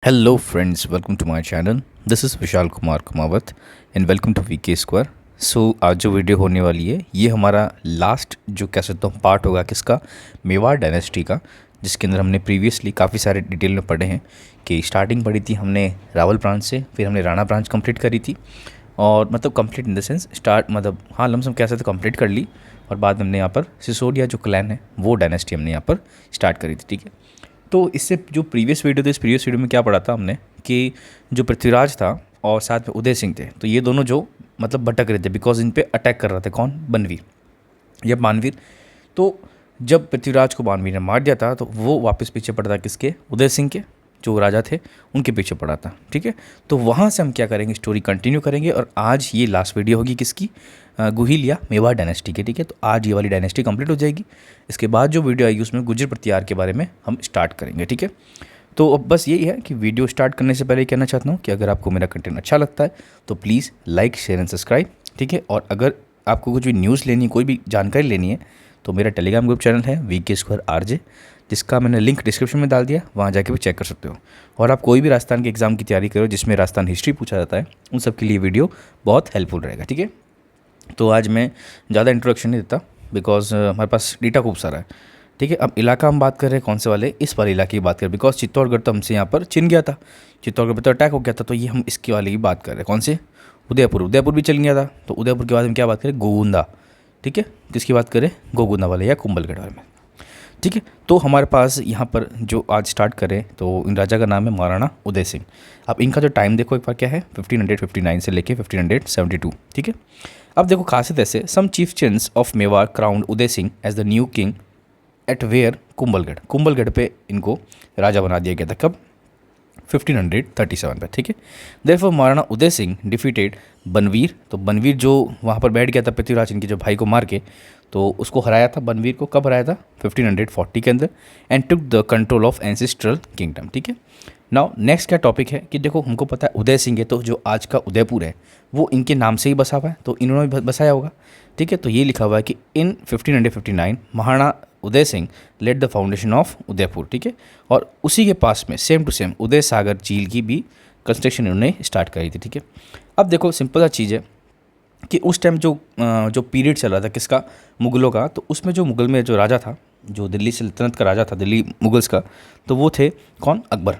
Hello friends, welcome to my channel. This is Vishal Kumar Kumawat and welcome to VK square. So आज जो video होने वाली है ये हमारा लास्ट जो कह सकता हूँ पार्ट होगा किसका, मेवाड़ डायनेस्टी का, जिसके अंदर हमने प्रीवियसली काफ़ी सारे डिटेल में पढ़े हैं कि स्टार्टिंग पढ़ी थी हमने रावल ब्रांच से, फिर हमने राणा ब्रांच कंप्लीट करी थी और मतलब complete in the sense start मतलब हाँ लमसम कह सकते कंप्लीट कर ली और बाद में हमने यहाँ पर सिसोदिया जो क्लैन है वो डायनेस्टी हमने यहाँ पर स्टार्ट करी थी. ठीक है, तो इससे जो प्रीवियस वीडियो थी इस प्रीवियस वीडियो में क्या पढ़ा था हमने कि जो पृथ्वीराज था और साथ में उदय सिंह थे, तो ये दोनों जो मतलब भटक रहे थे बिकॉज इन पे अटैक कर रहा था कौन, बनवीर या मानवीर. तो जब पृथ्वीराज को मानवीर ने मार दिया था तो वो वापस पीछे पड़ा था किसके, उदय सिंह के जो राजा थे उनके पीछे पड़ा था. ठीक है, तो वहाँ से हम क्या करेंगे, स्टोरी कंटिन्यू करेंगे और आज ये लास्ट वीडियो होगी किसकी, गुहिल या मेवाड़ डायनेस्टी के. ठीक है, तो आज ये वाली डायनेस्टी कंप्लीट हो जाएगी. इसके बाद जो वीडियो आएगी उसमें गुर्जर प्रतिहार के बारे में हम स्टार्ट करेंगे. ठीक है, तो अब बस यही है कि वीडियो स्टार्ट करने से पहले कहना चाहता हूँ कि अगर आपको मेरा कंटेंट अच्छा लगता है तो please like share and subscribe. ठीक है, और अगर आपको कुछ भी न्यूज़ लेनी है, कोई भी जानकारी लेनी है तो मेरा टेलीग्राम ग्रुप चैनल है वीके स्क्वायर RJ, जिसका मैंने लिंक डिस्क्रिप्शन में डाल दिया, वहाँ जाके भी चेक कर सकते हो. और आप कोई भी राजस्थान के एग्ज़ाम की तैयारी करो जिसमें राजस्थान हिस्ट्री पूछा जाता है, उन सब के लिए वीडियो बहुत हेल्पफुल रहेगा. ठीक है, तो आज मैं ज़्यादा इंट्रोडक्शन नहीं देता बिकॉज हमारे पास डेटा खूब सारा है. ठीक है, अब इलाका हम बात कर रहे हैं कौन से वाले, इस वाले इलाके की बात करें बिकॉज चित्तौड़गढ़ तो हमसे यहाँ पर छिन गया था, चित्तौड़गढ़ पर तो अटैक हो गया था, तो ये हम इसके वाले की बात कर रहे हैं कौन से, उदयपुर. उदयपुर भी चल गया था, तो उदयपुर के बाद हम क्या बात करें, गोगुंदा. ठीक है, किसकी बात करें, गोगुंदा वाले या कुंभलगढ़ वाले में. ठीक है, तो हमारे पास यहाँ पर जो आज स्टार्ट करें तो इन राजा का नाम है महाराणा उदय सिंह. अब इनका जो टाइम देखो एक बार क्या है, 1559 से लेके 1572. ठीक है, अब देखो खासियत ऐसे, some chieftains of Mewar crowned Uday Singh as the new king at where Kumbhalgarh. Kumbhalgarh पे इनको राजा बना दिया गया था कब, 1537 पे. ठीक है, देयरफॉर महाराणा उदय सिंह डिफीटेड बनवीर. तो बनवीर जो वहाँ पर बैठ गया था पृथ्वीराज इनके जो भाई को मार के, तो उसको हराया था बनवीर को. कब हराया था, 1540 के अंदर. And took the control of ancestral kingdom. ठीक है, नाउ नेक्स्ट क्या टॉपिक है कि देखो हमको पता है उदय सिंह है, तो जो आज का उदयपुर है वो इनके नाम से ही बसा हुआ है, तो इन्होंने भी बसाया होगा. ठीक है, तो ये लिखा हुआ है कि in 1559 Maharana Uday Singh laid the foundation of Udaipur. ठीक है, और उसी के पास में same to same Uday Sagar झील की भी कंस्ट्रक्शन इन्होंने स्टार्ट करी थी. ठीक है, अब देखो सिंपल सा चीज़ है कि उस टाइम जो पीरियड चल रहा था किसका, मुगलों का, तो उसमें जो मुगल में जो राजा था, जो दिल्ली सल्तनत का राजा था, दिल्ली मुगल्स का, तो वो थे कौन, अकबर.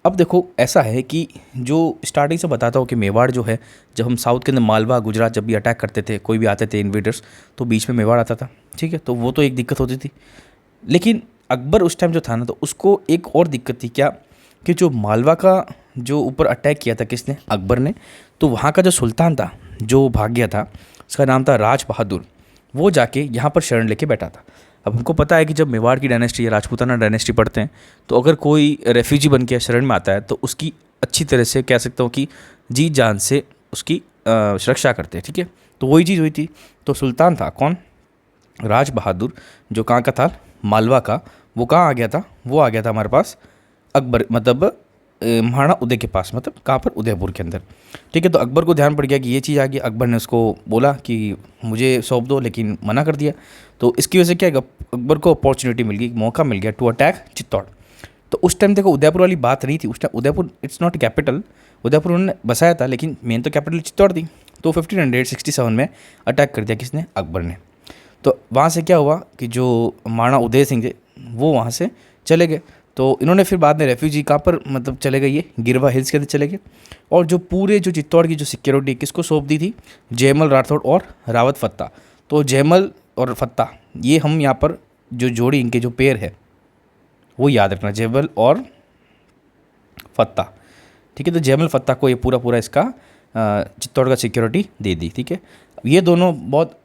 अब देखो ऐसा है कि जो स्टार्टिंग से बताता हूँ कि मेवाड़ जो है, जब हम साउथ के अंदर मालवा गुजरात जब भी अटैक करते थे, कोई भी आते थे इन्वेडर्स, तो बीच में मेवाड़ आता था. ठीक है, तो वो तो एक दिक्कत होती थी. लेकिन अकबर उस टाइम जो था ना, तो उसको एक और दिक्कत थी क्या, कि जो मालवा का जो ऊपर अटैक किया था किसने, अकबर ने, तो वहाँ का जो सुल्तान था जो भाग गया था, उसका नाम था राज बहादुर, वो जाके यहाँ पर शरण लेके बैठा था. अब हमको पता है कि जब मेवाड़ की डायनेस्टी या राजपूताना डायनेस्टी पढ़ते हैं तो अगर कोई रेफ्यूजी बन के शरण में आता है तो उसकी अच्छी तरह से कह सकता हूँ कि जी जान से उसकी सुरक्षा करते हैं. ठीक है, तो वही चीज़ हुई थी. तो सुल्तान था कौन, राज बहादुर, जो कहाँ का था, मालवा का. वो कहाँ आ गया था, वो आ गया था हमारे पास अकबर मतलब महाराणा उदय के पास, मतलब कहाँ पर, उदयपुर के अंदर. ठीक है, तो अकबर को ध्यान पड़ गया कि ये चीज़ आ गई. अकबर ने उसको बोला कि मुझे सौंप दो, लेकिन मना कर दिया. तो इसकी वजह से क्या, अकबर को अपॉर्चुनिटी मिल गई, मौका मिल गया टू अटैक चित्तौड़. तो उस टाइम देखो उदयपुर वाली बात नहीं थी, उस time Udaipur it's not capital, Udaipur उन्होंने बसाया था लेकिन मेन तो कैपिटल चित्तौड़ थी. तो 1567 में अटैक कर दिया किसने, अकबर ने. तो वहाँ से क्या हुआ कि जो महाराणा उदय सिंह थे वो वहाँ से चले गए. तो इन्होंने फिर बाद में रेफ्यूजी कहाँ पर मतलब चले गए, ये गिरवा हिल्स के अंदर चले गए. और जो पूरे जो चित्तौड़ की जो सिक्योरिटी किसको सौंप दी थी, जयमल राठौड़ और रावत फत्ता. तो जयमल और फत्ता ये हम यहाँ पर जो जोड़ी इनके जो पेयर है वो याद रखना, जयमल और फत्ता. ठीक है, तो जयमल फत्ता को ये पूरा इसका चित्तौड़ का सिक्योरिटी दे दी. ठीक है, ये दोनों बहुत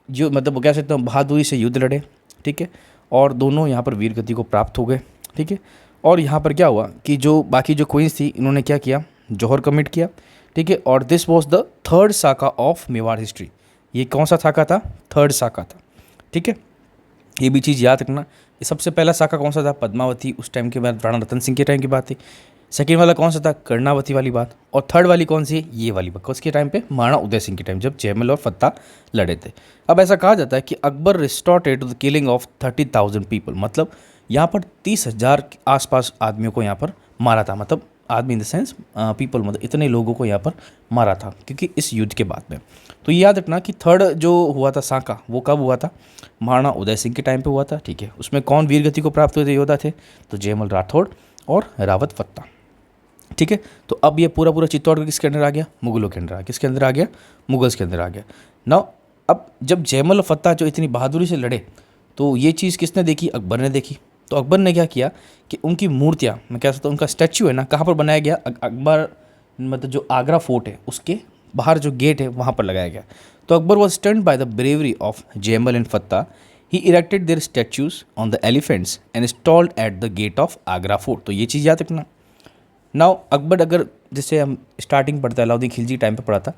जो मतलब वो कह सकते हैं बहादुरी से युद्ध लड़े. ठीक है, और दोनों यहाँ पर वीर गति को प्राप्त हो गए. ठीक है, और यहाँ पर क्या हुआ कि जो बाकी जो क्वींस थी इन्होंने क्या किया, जौहर कमिट किया. ठीक है, और this was the third Saka of Mewar history. ये कौन सा साका था, थर्ड साका था. ठीक है, ये भी चीज़ याद रखना. ये सबसे पहला साका कौन सा था, पद्मावती, उस टाइम के बाद राणा रतन सिंह के टाइम की बात थी. सेकेंड वाला कौन सा था, कर्णावती वाली बात. और थर्ड वाली कौन सी है, ये वाली बात, उसके टाइम पे महाराणा उदय सिंह के टाइम जब जयमल और फत्ता लड़े थे. अब ऐसा कहा जाता है कि Akbar resorted to the killing of 30,000 people, मतलब यहाँ पर 30,000 आसपास आदमियों को यहाँ पर मारा था, मतलब आदमी इन द सेंस पीपल, मतलब इतने लोगों को यहाँ पर मारा था क्योंकि इस युद्ध के बाद में। तो ये याद रखना कि थर्ड जो हुआ था साका, वो कब हुआ था? महाराणा उदय सिंह के टाइम पे हुआ था, ठीक है। उसमें कौन वीर गति को प्राप्त हुए थे योद्धा थे? तो जयमल राठौड़ और रावत फत्ता, ठीक है। तो अब ये पूरा पूरा चित्तौड़गढ़ किसके अंदर आ गया? मुगलों के अंदर आ गया। किसके अंदर आ गया? मुगल्स के अंदर आ गया। नाउ अब जब जयमल और फत्ता जो इतनी बहादुरी से लड़े, तो ये चीज़ किसने देखी? अकबर ने देखी। तो अकबर ने क्या किया कि उनकी मूर्तियाँ, मैं कह सकता हूँ उनका स्टैच्यू है ना, कहाँ पर बनाया गया? अकबर मतलब जो आगरा फोर्ट है उसके बाहर जो गेट है वहाँ पर लगाया गया। तो Akbar was stunned by the bravery of Jaimal and Fatta. He erected their statues on the elephants and installed at the gate of Agra fort. तो ये चीज़ याद रखना। नाउ अकबर, अगर जैसे हम स्टार्टिंग पढ़ता है अलाउद्दीन खिलजी टाइम पे पढ़ा था,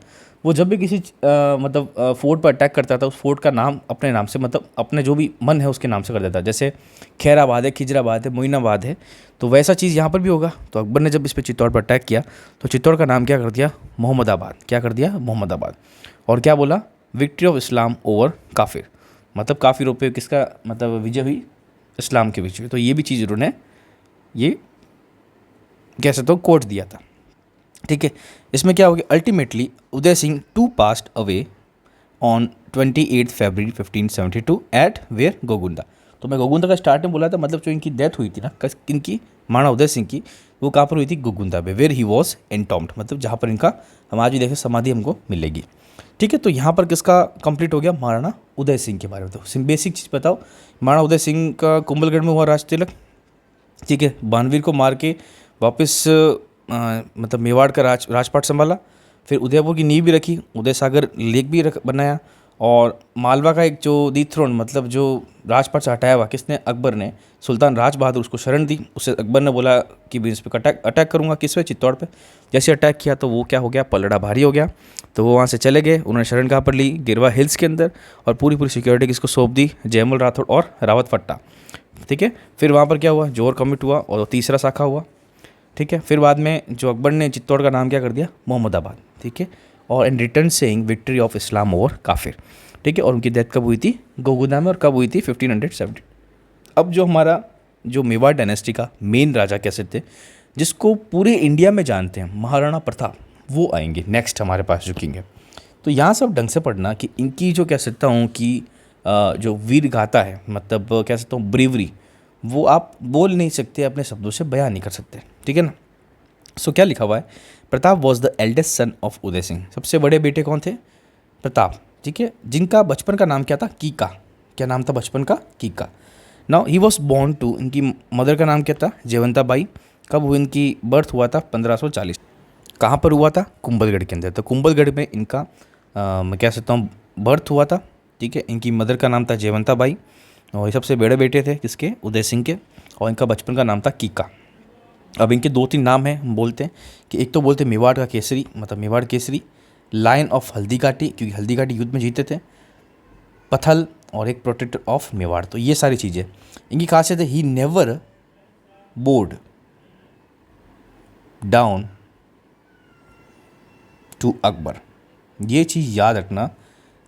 वो जब भी किसी मतलब फोर्ट पर अटैक करता था, उस फोर्ट का नाम अपने नाम से, मतलब अपने जो भी मन है उसके नाम से कर देता है। जैसे खैराबाद है, खिजराबाद है, मोइनाबाद है, तो वैसा चीज़ यहाँ पर भी होगा। तो अकबर ने जब इस पर चित्तौड़ पर अटैक किया तो चित्तौड़ का नाम क्या कर दिया? मोहम्मदाबाद। क्या कर दिया? मोहम्मदाबाद। और क्या बोला? विक्ट्री ऑफ इस्लाम ओवर काफिर, मतलब काफिरों पे किसका मतलब विजय हुई? इस्लाम की विजय हुई। तो ये भी चीज़ उन्होंने ये कह सकते हो कोट दिया था, ठीक है। इसमें क्या हो गया? Ultimately Uday Singh two passed away on 28 February 1572 at where? Gogunda. तो मैं गोगुंदा का स्टार्ट में बोला था, मतलब जो इनकी डेथ हुई थी ना इनकी महाराणा उदय सिंह की, वो कहाँ पर हुई थी? गोगुंदा पे, वेयर ही वॉज एंटॉम्ड, मतलब जहाँ पर इनका हम आज भी देखें समाधि हमको मिलेगी, ठीक है। तो यहाँ पर किसका कंप्लीट हो गया? महाराणा उदय सिंह के बारे में। तो बेसिक चीज़ बताओ, महाराणा उदय सिंह का कुंभलगढ़ में हुआ राज तिलक, ठीक है। बानवीर को मार के वापस मतलब मेवाड़ का राजपाट संभाला। फिर उदयपुर की नींव भी रखी, उदय सागर लेक भी बनाया, और मालवा का एक जो डिथ्रोन, मतलब जो राजपाट से हटाया हुआ किसने? अकबर ने। सुल्तान राज बहादुर उसको शरण दी। उससे अकबर ने बोला कि मैं इस पर अटैक करूँगा। किस पे? चित्तौड़ पे। जैसे अटैक किया तो वो क्या हो गया? पलड़ा भारी हो गया। तो वो वहाँ से चले गए। उन्होंने शरण कहाँ पर ली? गिरवा हिल्स के अंदर। और पूरी पूरी सिक्योरिटी किसको सौंप दी? जयमल राठौड़ और रावत फट्टा, ठीक है। फिर वहाँ पर क्या हुआ? जोर कमिट हुआ और तीसरा शाखा हुआ, ठीक है। फिर बाद में जो अकबर ने चित्तौड़ का नाम क्या कर दिया? मोहम्मदाबाद, ठीक है। और in return saying victory of Islam over काफिर, ठीक है। और उनकी डेथ कब हुई थी? गोगुंदा में। और कब हुई थी? 1570। अब जो हमारा जो मेवाड़ डायनेस्टी का मेन राजा कह सकते हैं, जिसको पूरे इंडिया में जानते हैं, महाराणा प्रताप, वो आएंगे नेक्स्ट हमारे पास जो किंग है। तो यहाँ सब ढंग से पढ़ना कि इनकी जो कह सकता हूँ कि जो वीर गाथा है, मतलब कह सकता हूँ ब्रेवरी, वो आप बोल नहीं सकते, अपने शब्दों से बयान नहीं कर सकते, ठीक है ना। सो क्या लिखा हुआ है? Pratap was the eldest son of उदय सिंह। सबसे बड़े बेटे कौन थे? प्रताप, ठीक है। जिनका बचपन का नाम क्या था? कीका। क्या नाम था बचपन का? Kika. Now he was born to, इनकी मदर का नाम क्या था? जयवंता बाई। कब हुई इनकी बर्थ? हुआ था 1540। कहाँ पर हुआ था? कुंभलगढ़ के अंदर। तो कुंभलगढ़ में इनका मैं कह सकता हूँ बर्थ हुआ था, ठीक है। इनकी मदर का नाम था जयवंता बाई, और ये सबसे बड़े बेटे थे किसके? उदय सिंह के। और इनका बचपन का नाम था कीका। अब इनके दो तीन नाम हैं, हम बोलते हैं कि एक तो बोलते हैं मेवाड़ का केसरी, मतलब मेवाड़ केसरी, लायन ऑफ हल्दी घाटी, क्योंकि हल्दी घाटी युद्ध में जीते थे, पथल, और एक प्रोटेक्टर ऑफ मेवाड़। तो ये सारी चीज़ें इनकी खासियत है। He never bowed down to Akbar. ये चीज़ याद रखना,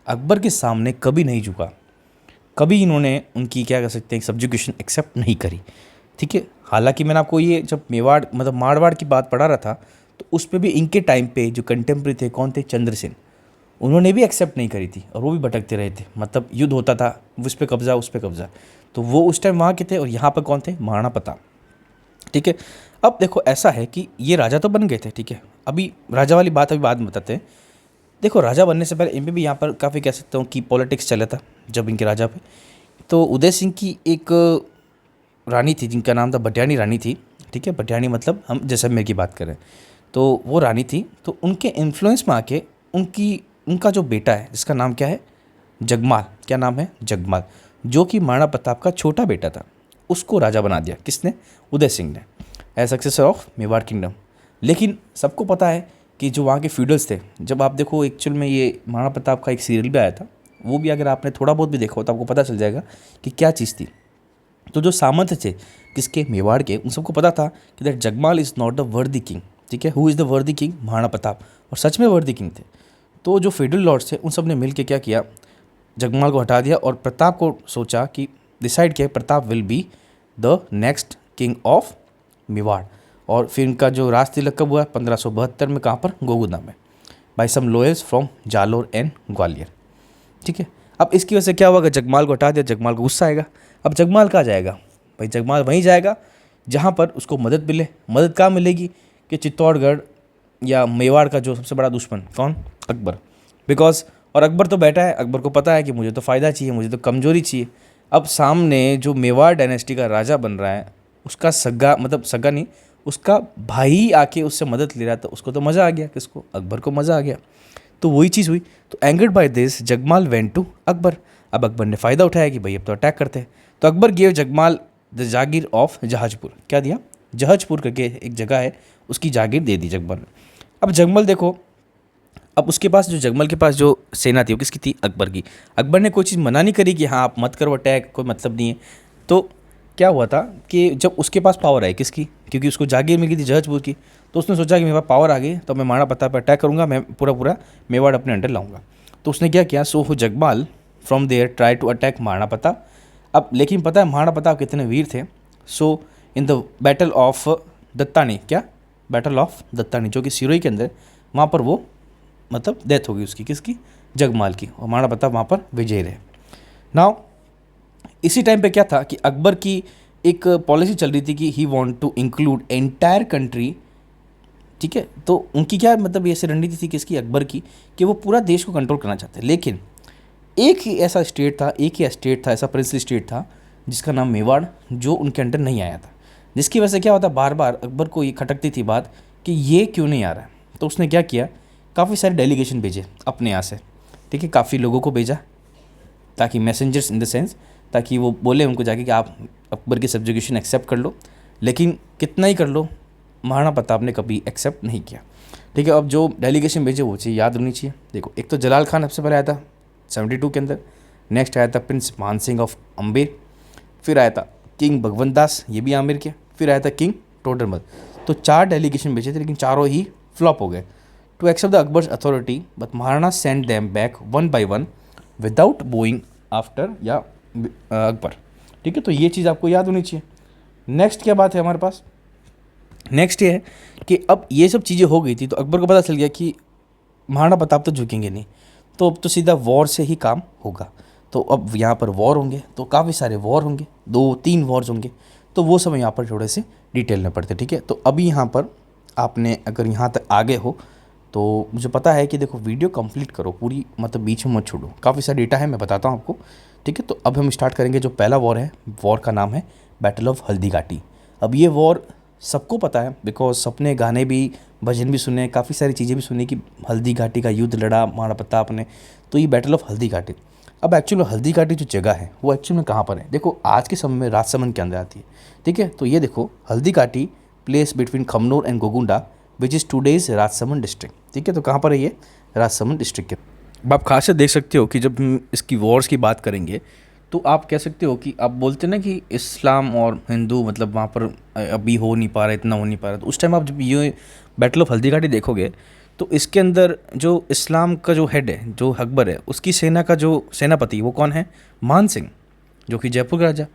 अकबर के सामने कभी नहीं झुका, कभी इन्होंने उनकी क्या कह सकते हैं सब्जुकेशन एक्सेप्ट नहीं करी, ठीक है। हालांकि मैंने आपको ये जब मेवाड़ मतलब मारवाड़ की बात पढ़ा रहा था, तो उस पर भी इनके टाइम पे जो कंटेम्प्रेरी थे कौन थे? चंद्रसेन। उन्होंने भी एक्सेप्ट नहीं करी थी और वो भी भटकते रहे थे, मतलब युद्ध होता था, उस पर कब्जा, उस पर कब्जा। तो वो उस टाइम वहाँ के थे, और यहाँ पर कौन थे? महाराणा प्रताप, ठीक है। अब देखो ऐसा है कि ये राजा तो बन गए थे, ठीक है। अभी राजा वाली बात अभी बाद में बताते हैं। देखो राजा बनने से पहले इन पे भी यहाँ पर काफ़ी कह सकता हूँ कि पॉलिटिक्स चला था जब इनके राजा पे। तो उदय सिंह की एक रानी थी जिनका नाम था भटियाणी रानी थी, ठीक है। भटियाणी मतलब हम जैसलमेर की बात करें, तो वो रानी थी। तो उनके इन्फ्लुएंस में आके उनका जो बेटा है जिसका नाम क्या है? जगमाल। क्या नाम है? जगमाल, जो कि महाराणा प्रताप का छोटा बेटा था, उसको राजा बना दिया। किसने? उदय सिंह ने, as successor of Mewar kingdom. लेकिन सबको पता है कि जो वहाँ के फ्यूडल्स थे, जब आप देखो एक्चुअल में ये महाराणा प्रताप का एक सीरियल भी आया था, वो भी अगर आपने थोड़ा बहुत भी देखा हो तो आपको पता चल जाएगा कि क्या चीज़ थी। तो जो सामंत थे किसके? मेवाड़ के, उन सबको पता था कि that Jagmal is not the वर्दी किंग, ठीक है। हु इज़ द वर्दी किंग? महाराणा प्रताप। और सच में वर्दी किंग थे। तो जो फेडरल लॉर्ड्स थे उन सब ने मिल के क्या किया? जगमाल को हटा दिया, और प्रताप को सोचा कि डिसाइड किया Pratap will be the next king of Mewar. और फिर इनका जो राज तिलक कब हुआ 1572 में, कहाँ पर, गोगुदा में, by some lawyers from Jalore and Gwalior. ठीक है, अब इसकी वजह से क्या हुआ कि जगमाल को हटा दिया, जगमाल को गुस्सा आएगा। अब जगमाल कहाँ जाएगा भाई, जगमाल वहीं जाएगा जहाँ पर उसको मदद मिले। मदद कहाँ मिलेगी कि चित्तौड़गढ़ या मेवाड़ का जो सबसे बड़ा दुश्मन कौन, अकबर। बिकॉज और अकबर तो बैठा है, अकबर को पता है कि मुझे तो फ़ायदा चाहिए, मुझे तो कमज़ोरी चाहिए। अब सामने जो मेवाड़ डायनेस्टी का राजा बन रहा है, उसका सगा, मतलब सगा नहीं, उसका भाई आके उससे मदद ले रहा था, उसको तो मज़ा आ गया, किसको, अकबर को मज़ा आ गया। तो वही चीज़ हुई। तो angered by this Jagmal went to Akbar. अब अकबर ने फ़ायदा उठाया कि भाई अब तो अटैक करते हैं। तो Akbar gave Jagmal the Jagir of Jahazpur. क्या दिया, जहाजपुर करके एक जगह है, उसकी जागीर दे दी जगमल ने। अब जगमल देखो, अब उसके पास जो जगमल के पास जो सेना थी वो किसकी थी, अकबर की। अकबर ने कोई चीज़ मना नहीं करी कि हाँ आप मत करो अटैक, कोई मतलब नहीं है। तो क्या हुआ था कि जब उसके पास पावर आई किसकी, क्योंकि उसको जागीर मिल गई थी जहाजपुर की, तो उसने सोचा कि मेरे पास पावर आ गई तो मैं महाराणा प्रताप पर अटैक करूँगा, मैं पूरा मेवाड़ अपने अंडर लाऊंगा। तो उसने क्या किया, so Jagmal from there try to attack Maharana Pratap. अब लेकिन पता है महाराणा प्रताप कितने वीर थे। So in the battle of Dattani, क्या, बैटल ऑफ दत्तानी जो कि सिरोही के अंदर, वहाँ पर वो मतलब डेथ हो गई उसकी, किसकी, जगमाल की, और महाराणा प्रताप वहाँ पर विजय रहे। नाउ इसी टाइम पे क्या था कि अकबर की एक पॉलिसी चल रही थी कि he want to include entire country. ठीक है, तो उनकी क्या मतलब ऐसी रणनीति थी किसकी, अकबर की, कि वो पूरा देश को कंट्रोल करना चाहते हैं। लेकिन एक ही ऐसा स्टेट था, एक ही स्टेट था, ऐसा प्रिंसली स्टेट था जिसका नाम मेवाड़, जो उनके अंडर नहीं आया था। जिसकी वजह से क्या होता, बार बार अकबर को ये खटकती थी बात कि ये क्यों नहीं आ रहा है। तो उसने क्या किया, काफ़ी सारे डेलीगेशन भेजे अपने यहाँ से। ठीक है, काफ़ी लोगों को भेजा, ताकि मैसेंजर्स इन द सेंस, ताकि वो बोले उनको जाके कि आप अकबर की सब्जुगेशन एक्सेप्ट कर लो। लेकिन कितना ही कर लो, महाराणा प्रताप ने कभी एक्सेप्ट नहीं किया। ठीक है, अब जो डेलीगेशन भेजे वो चीज़ याद होनी चाहिए। देखो, एक तो जलाल खान सबसे पहले आया था 72 के अंदर, नेक्स्ट आया था प्रिंस मान सिंह ऑफ अम्बेर, फिर आया था किंग भगवंत दास, ये भी आमिर के, फिर आया था किंग टोडरमल। तो 4 डेलीगेशन भेजे थे, लेकिन चारों ही फ्लॉप हो गए to accept the Akbar's authority, but Maharana send them back one by one without bowing after या अकबर। ठीक है, तो ये चीज़ आपको याद होनी चाहिए। नेक्स्ट क्या बात है हमारे पास, नेक्स्ट ये है कि अब ये सब चीज़ें हो गई थी, तो अकबर को पता चल गया कि महाराणा प्रताप तो झुकेंगे नहीं, तो अब तो सीधा वॉर से ही काम होगा। तो अब यहाँ पर वॉर होंगे, तो काफ़ी सारे वॉर होंगे, 2-3 वॉर्स होंगे, तो वो सब यहाँ पर थोड़े से डिटेल में पढ़ते। ठीक है, तो अभी यहाँ पर आपने अगर यहाँ तक आगे हो तो मुझे पता है कि देखो वीडियो कंप्लीट करो पूरी, मतलब बीच में मत छोड़ो, काफ़ी सारा डेटा है, मैं बताता हूँ आपको। ठीक है, तो अब हम स्टार्ट करेंगे। जो पहला वॉर है, वॉर का नाम है बैटल ऑफ हल्दी घाटी। अब ये वॉर सबको पता है, बिकॉज सबने गाने भी, भजन भी सुने, काफ़ी सारी चीज़ें भी सुनी कि हल्दी घाटी का युद्ध लड़ा महाराणा प्रताप ने। तो ये बैटल ऑफ हल्दी घाटी, अब एक्चुअली हल्दी घाटी जो जगह है वो एक्चुअल में कहाँ पर है, देखो आज के समय में राजसमंद के अंदर आती है। ठीक है, तो ये देखो Haldi Ghati place between Khamnor and Gogunda which is today's Rajsamand district. ठीक है, तो कहाँ पर है ये, राजसमंद डिस्ट्रिक्ट के। अब आप खासियत देख सकते हो कि जब हम इसकी वॉर्स की बात करेंगे तो आप कह सकते हो कि आप बोलते हैं ना कि इस्लाम और हिंदू मतलब वहाँ पर अभी हो नहीं पा रहा, इतना हो नहीं पा रहा। तो उस टाइम आप जब ये बैटल ऑफ हल्दी घाटी देखोगे तो इसके अंदर जो इस्लाम का जो हेड है, जो अकबर है, उसकी सेना का जो सेनापति वो कौन है, मान सिंह, जो कि जयपुर का राजा।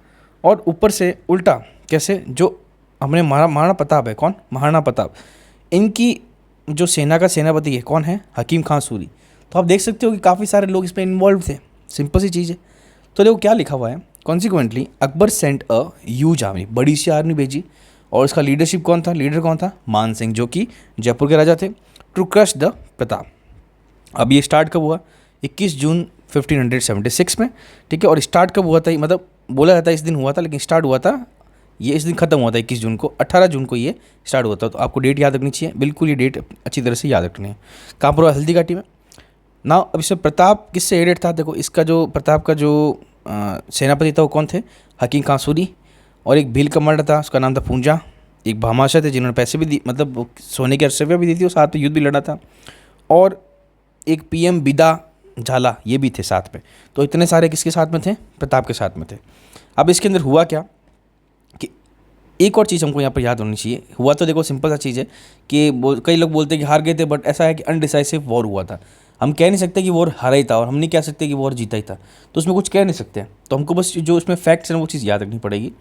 और ऊपर से उल्टा कैसे, जो हमने महाराणा प्रताप है, कौन, महाराणा प्रताप, इनकी जो सेना का सेनापति है कौन है, हकीम खां सूरी। तो आप देख सकते हो कि काफ़ी सारे लोग इसमें इन्वॉल्व थे, सिंपल सी चीज़ है। तो देखो क्या लिखा हुआ है, consequently Akbar sent a huge army, बड़ी सी आर्मी भेजी, और इसका लीडरशिप कौन था, लीडर कौन था, मान सिंह, जो कि जयपुर के राजा थे, टू क्रश द प्रताप। अब ये स्टार्ट कब हुआ, 21 जून 1576 में। ठीक है, और स्टार्ट कब हुआ था, मतलब बोला जाता है इस दिन हुआ था, लेकिन स्टार्ट हुआ था ये इस दिन ख़त्म हुआ था 21 जून को, 18 जून को ये स्टार्ट हुआ था। तो आपको डेट याद रखनी चाहिए, बिल्कुल ये डेट अच्छी तरह से याद रखनी है। कहाँ पर हुआ, हल्दी घाटी में ना। अब इसमें प्रताप किससे एडेड था, देखो इसका जो प्रताप का जो सेनापति था वो कौन थे, हकीम खां सूरी, और एक भील कमांडर था उसका नाम था पूंजा, एक भामाशाह थे जिन्होंने पैसे भी दी, मतलब सोने की अरसव्या भी दी थी, और साथ में युद्ध भी लड़ा था, और एक पीएम बिदा झाला ये भी थे साथ में। तो इतने सारे किसके साथ में थे, प्रताप के साथ में थे। अब इसके अंदर हुआ क्या कि एक और चीज़ हमको यहाँ पर याद होनी चाहिए। हुआ तो देखो सिंपल सा चीज़ है कि कई लोग बोलते हैं कि हार गए थे, बट ऐसा है कि अनडिसाइसिव वॉर हुआ था। हम कह नहीं सकते कि वॉर हारा ही था, और हम नहीं कह सकते कि वॉर जीता ही था, तो उसमें कुछ कह नहीं सकते। तो हमको बस जो उसमें फैक्ट्स हैं वो चीज़ याद रखनी पड़ेगी।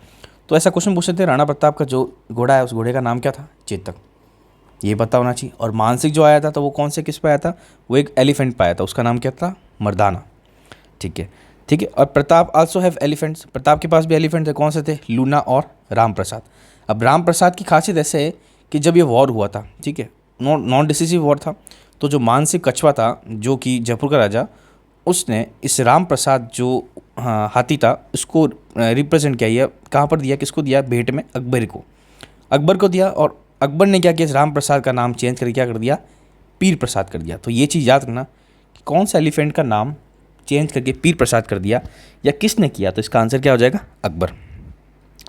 तो ऐसा क्वेश्चन पूछ सकते हैं, राणा प्रताप का जो घोड़ा है उस घोड़े का नाम क्या था? चेतक, ये पता होना चाहिए। और मानसिंह जो आया था तो वो कौन से किस पे आया था? वो एक एलिफेंट पे आया था, उसका नाम क्या था? मर्दाना। ठीक है, ठीक है। और Pratap also have elephants, Pratap के पास भी एलिफेंट थे। कौन से थे? लूना और राम प्रसाद। अब राम प्रसाद की खासियत ऐसे है कि जब ये वॉर हुआ था, ठीक है, नॉन डिसिसिव वॉर था, तो जो मानसिंह कछवा था जो कि जयपुर का राजा, उसने इस राम प्रसाद जो हाथी था उसको रिप्रेजेंट किया। ये कहाँ पर दिया? किसको दिया? भेंट में अकबर को, अकबर को दिया। और अकबर ने क्या किया? इस राम प्रसाद का नाम चेंज करके क्या कर दिया? पीर प्रसाद कर दिया। तो ये चीज़ याद रखना कि कौन सा एलिफेंट का नाम चेंज करके पीर प्रसाद कर दिया या किसने किया। तो इसका आंसर क्या हो जाएगा? अकबर।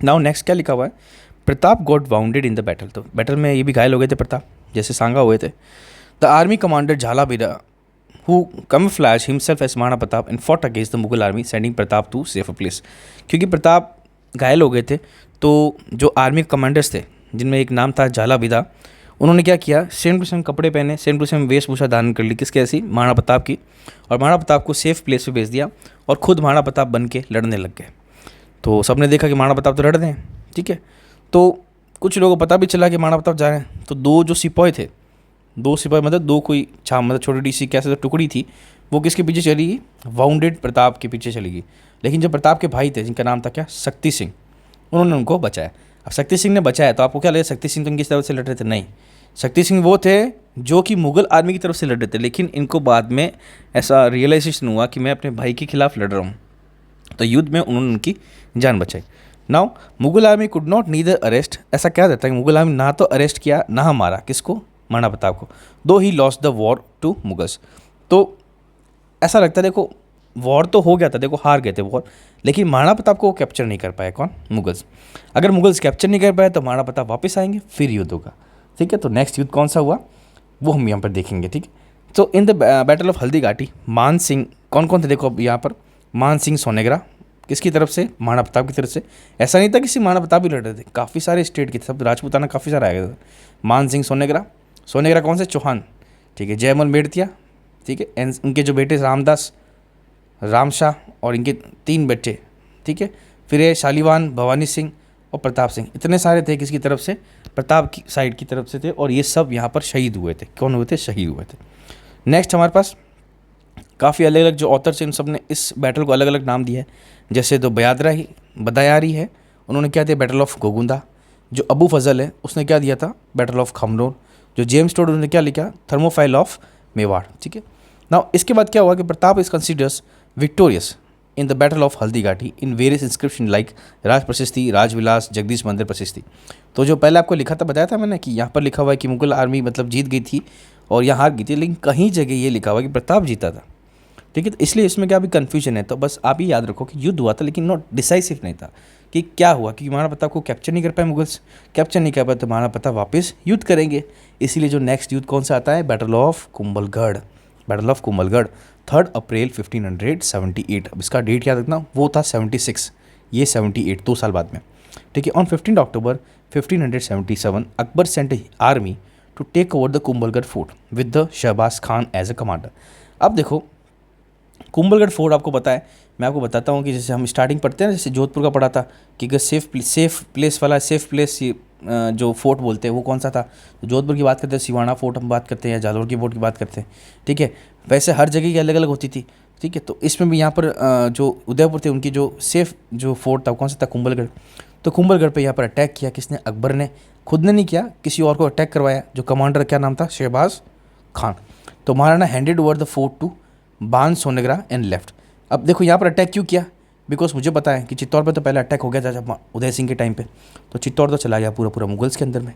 नाउ नेक्स्ट क्या लिखा हुआ है? Pratap got bounded in the battle. तो बैटल में ये भी घायल हो गए थे प्रताप, जैसे सांगा हुए थे। द आर्मी कमांडर झाला बिरा who camouflaged himself as Mahana Pratap and fought against the Mughal army, sending Pratap to safer place। क्योंकि प्रताप घायल हो गए थे तो जो आर्मी कमांडर्स थे जिनमें एक नाम था झाला बिदा, उन्होंने क्या किया? सेम टू सेम कपड़े पहने, सेम टू सेम वेशभूषा धारण कर ली। किसके? ऐसी? महाराणा प्रताप की। और महाराणा प्रताप को सेफ प्लेस पे भेज दिया और खुद महाराणा प्रताप बन के लड़ने लग गए। तो सबने देखा कि महाराणा प्रताप तो लड़ रहे हैं, ठीक है। तो कुछ लोगों को पता भी चला कि महाराणा प्रताप जा रहे हैं। तो दो जो सिपाही थे, दो सिपाही मतलब दो कोई छाम मतलब छोटी सी कैसे तो टुकड़ी थी, वो किसके पीछे चली गई? वाउंडेड प्रताप के पीछे चली गई। लेकिन जो प्रताप के भाई थे जिनका नाम था क्या? शक्ति सिंह, उन्होंने उनको बचाया। अब शक्ति सिंह ने बचाया तो आपको क्या लगे शक्ति सिंह तो इनकी तरफ से लड़ रहे थे? नहीं, शक्ति सिंह वो थे जो कि मुगल आर्मी की तरफ से लड़ रहे थे। लेकिन इनको बाद में ऐसा रियलाइजेशन हुआ कि मैं अपने भाई के खिलाफ लड़ रहा हूँ, तो युद्ध में उन्होंने उनकी जान बचाई। Now Mughal army could not neither arrest, ऐसा क्या रहता है कि मुगल आर्मी ना तो अरेस्ट किया ना मारा किसको? महाराणा प्रताप को। Though he lost the war to Mughals. तो ऐसा लगता है देखो वॉर तो हो गया था, देखो हार गए थे वॉर, लेकिन महाराणा प्रताप को कैप्चर नहीं कर पाए। कौन? मुगल्स। अगर मुगल्स कैप्चर नहीं कर पाए तो महाराणा प्रताप वापस आएंगे, फिर युद्ध होगा, ठीक है। तो नेक्स्ट युद्ध कौन सा हुआ वो हम यहाँ पर देखेंगे, ठीक है। तो इन the battle of Haldi Ghati मान सिंह, कौन कौन थे देखो अब यहाँ पर? मान सिंह सोनेग्रा किसकी तरफ से? महाराणा प्रताप की तरफ से। ऐसा नहीं था कि सिर्फ महाराणा प्रताप ही लड़ रहे थे, काफ़ी सारे स्टेट के थे, सब राजपूताना काफ़ी सारा आया था। मान सिंह सोनेग्रा, सोनेग्रा कौन से? चौहान, ठीक है। जयमल मेड़तिया, ठीक है। एंड उनके जो बेटे रामदास, रामशाह और इनके 3 बेटे, ठीक है। फिर ये शालीवान, भवानी सिंह और प्रताप सिंह, इतने सारे थे किसकी तरफ से? प्रताप की साइड की तरफ से थे। और ये सब यहाँ पर शहीद हुए थे। कौन हुए थे? शहीद हुए थे। नेक्स्ट हमारे पास काफ़ी अलग अलग जो ऑथर्स हैं इन सब ने इस बैटल को अलग अलग नाम दिया है। जैसे तो बदायारी है, उन्होंने क्या दिया? Battle of Gogunda. जो अबू फजल है उसने क्या दिया था? Battle of Khamnor. जो जेम्स टोड उन्होंने क्या लिखा? थर्मोफाइल ऑफ मेवाड़, ठीक है। नाउ इसके बाद क्या हुआ कि Pratap is considers victorious in the battle of Haldi Ghati in various inscription like राज प्रशस्ति, राजविलास, जगदीश मंदिर प्रशस्ति। तो जो पहले आपको लिखा था, बताया था मैंने कि यहाँ पर लिखा हुआ है कि मुगल आर्मी मतलब जीत गई थी और यहाँ हार गई थी, लेकिन कहीं जगह ये लिखा हुआ है कि प्रताप जीता था, ठीक है। तो इसलिए इसमें क्या अभी कन्फ्यूजन है। तो बस आप ही याद रखो कि युद्ध हुआ था लेकिन नॉट डिसाइसिव नहीं था। कि क्या हुआ कि महाराणा प्रताप को कैप्चर नहीं कर पाए मुगल्स, कैप्चर नहीं कर पाए तो महाराणा प्रताप वापस युद्ध करेंगे। इसीलिए जो नेक्स्ट युद्ध कौन सा आता है? Battle of Kumbhalgarh. Battle of Kumbhalgarh 3 अप्रैल 1578। अब इसका डेट याद रखना, वो था 76, ये 78, 2 साल बाद में, ठीक है। On 15 October 1577 Akbar sent army to take over the Kumbhalgarh fort with the Shahbaz Khan as a commander. अब देखो कुंभलगढ़ फोर्ट आपको पता है, मैं आपको बताता हूँ कि जैसे हम स्टार्टिंग पढ़ते हैं, जैसे जोधपुर का पढ़ा था कि अगर सेफ प्लेस वाला सेफ प्लेस जो फोर्ट बोलते हैं वो कौन सा था? तो जोधपुर की बात करते हैं, सिवाना फोर्ट हम बात करते हैं, या जालौर की फोर्ट की बात करते हैं, ठीक है। वैसे हर जगह की अलग अलग होती थी, ठीक है। तो इसमें भी यहाँ पर जो उदयपुर थे उनकी जो सेफ जो फोर्ट था कौन सा था? कुंभलगढ़। तो कुंभलगढ़ पे यहाँ पर अटैक किया किसने? अकबर ने। खुद ने नहीं किया, किसी और को अटैक करवाया। जो कमांडर क्या नाम था? शहबाज खान। तो Maharana handed over the fort to Bhan Sonegra and left. अब देखो यहाँ पर अटैक क्यों किया? बिकॉज मुझे पता है कि चित्तौड़ पे तो पहले अटैक हो गया था जब उदय सिंह के टाइम पे, तो चित्तौड़ तो चला गया पूरा पूरा मुगल्स के अंदर में।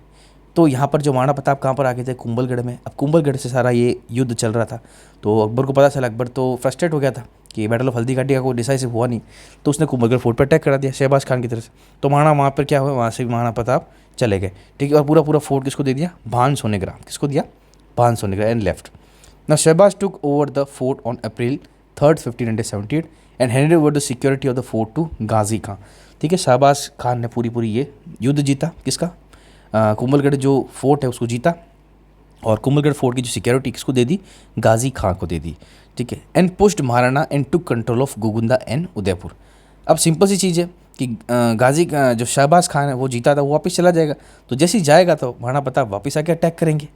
तो यहाँ पर जो महाराणा प्रताप कहाँ पर आ गए थे? कुंभलगढ़ में। अब कुंभलगढ़ से सारा ये युद्ध चल रहा था, तो अकबर को पता चला, अकबर तो फ्रस्ट्रेट हो गया था कि बैटल ऑफ हल्दी घाटी का कोई डिसाइसिव हुआ नहीं, तो उसने कुंभलगढ़ फोर्ट पर अटैक करा दिया शहबाज खान की तरफ से। तो महाराणा वहाँ पर क्या हुआ? वहाँ से महाराणा प्रताप चले गए, ठीक है। और पूरा पूरा फोर्ट किसको दे दिया? भान सोनेग्रा। किसको दिया? Bhan Sonegra and left. Now Shahbaz took over the fort on April 3rd 1578 and handed over the security of the fort to Ghazi Khan, ठीक है। शहबाज खान ने पूरी ये युद्ध जीता। किसका? कुंभलगढ़ जो फोर्ट है उसको जीता, और कुंभलगढ़ फोर्ट की जो सिक्योरिटी किसको दे दी? गाजी खान को दे दी, ठीक है। And pushed Maharana and took control of Gogunda and Udaipur. अब सिंपल सी चीज़ है कि गाजी का जो शहबाज खान है वो जीता था, वो वापस चला जाएगा। तो जैसे ही जाएगा तो महाराणा प्रताप वापस आके अटैक करेंगे,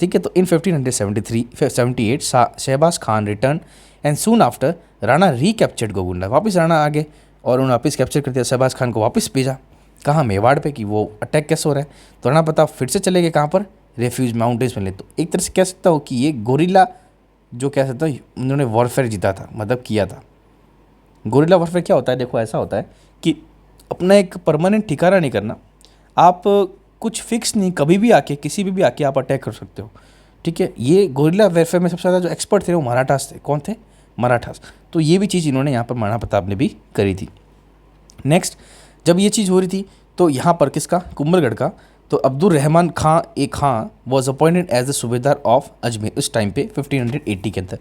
ठीक है। तो in 1578 Shahbaz Khan return and soon after Rana recaptured Gogunda, वापस राणा आगे और उन्होंने वापस कैप्चर कर दिया। शहबाज खान को वापस भेजा कहाँ, मेवाड़ पे, कि वो अटैक कैसे हो रहा है। तो राणा प्रताप फिर से चले गए कहाँ पर, रेफ्यूज माउंटेन्स में ले। तो एक तरह से कह सकता हूँ कि ये गोरिल्ला जो कह सकता हूँ उन्होंने वॉरफेयर जीता था, मतलब किया था। गोरिल्ला वॉरफेयर क्या होता है, देखो ऐसा होता है कि अपना एक परमानेंट ठिकाना नहीं करना, आप कुछ फिक्स नहीं, कभी भी आके किसी भी आके आप अटैक कर सकते हो, ठीक है। ये गोरिल्ला वॉरफेयर में सबसे ज़्यादा जो एक्सपर्ट थे वो मराठास थे। कौन थे? मराठास। तो ये भी चीज़ इन्होंने यहाँ पर महाराणा प्रताप ने भी करी थी। नेक्स्ट, जब ये चीज़ हो रही थी तो यहाँ पर किसका, कुंभलगढ़ का, तो Abdul Rahman Khan e Khan was appointed as the subedar of Ajmer उस टाइम पे 1580 के अंदर,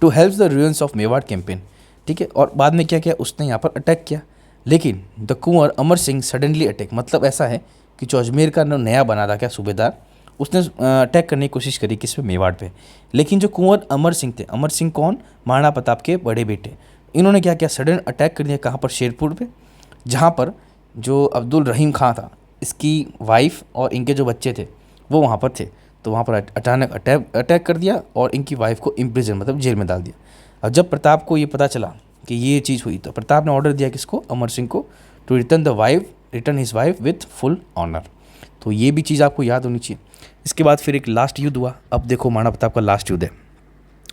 to help the ruins of Mewar campaign, ठीक है। और बाद में क्या किया, उसने यहाँ पर अटैक किया, लेकिन the Kunwar Amar Singh suddenly attack, मतलब ऐसा है कि जो अजमेर का नया बना था क्या सूबेदार, उसने अटैक करने की कोशिश करी किस पे, मेवाड़ पे। लेकिन जो कुंवर अमर सिंह थे, अमर सिंह कौन, महाराणा प्रताप के बड़े बेटे, इन्होंने क्या किया, सडन अटैक कर दिया कहाँ पर, शेरपुर पे, जहाँ पर जो अब्दुल रहीम खां था, इसकी वाइफ और इनके जो बच्चे थे वो वहाँ पर थे। तो वहाँ पर अचानक अटैक कर दिया और इनकी वाइफ को इम्प्रिजन, मतलब जेल में डाल दिया। अब जब प्रताप को ये पता चला कि ये चीज़ हुई, तो प्रताप ने ऑर्डर दिया किसको, अमर सिंह को, to return his wife with full honour. तो ये भी चीज़ आपको याद होनी चाहिए। इसके बाद फिर एक लास्ट युद्ध हुआ। अब देखो महाराणा प्रताप का लास्ट युद्ध है।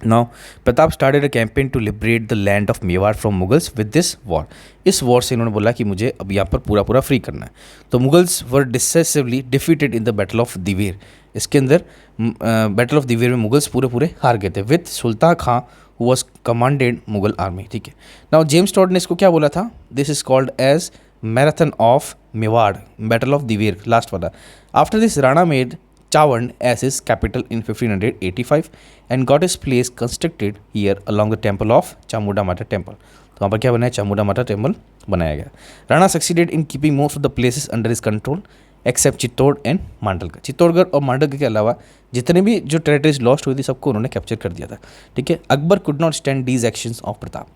Now Pratap started a campaign to liberate the land of Mewar from Mughals with this war. इस वॉर से इन्होंने बोला कि मुझे अब यहाँ पर पूरा फ्री करना है। तो Mughals were decisively defeated in the battle of Diwer. इसके अंदर बैटल ऑफ दिवेर में मुगल्स पूरे हार गए थे with Sultan Khan who was commanded Mughal army, ठीक है। नाउ जेम्स टॉड ने इसको क्या बोला था, this is called as marathon of Mewar, battle of Dewair, last वाला। After this Rana made Chawand as his capital in 1585 and got his place constructed here along the temple of Chamunda Mata temple. तो वहाँ पर क्या बनाया, चामुंडा माता टेम्पल बनाया गया। Rana succeeded in keeping most of the places under his control except Chittor and Mandalgarh. Chittorgarh और मांडलगढ़ के अलावा जितने भी जो टेरिटरीज लॉस्ट हुई थी सबको उन्होंने कैप्चर कर दिया था, ठीक है। Akbar could not stand these actions of Pratap.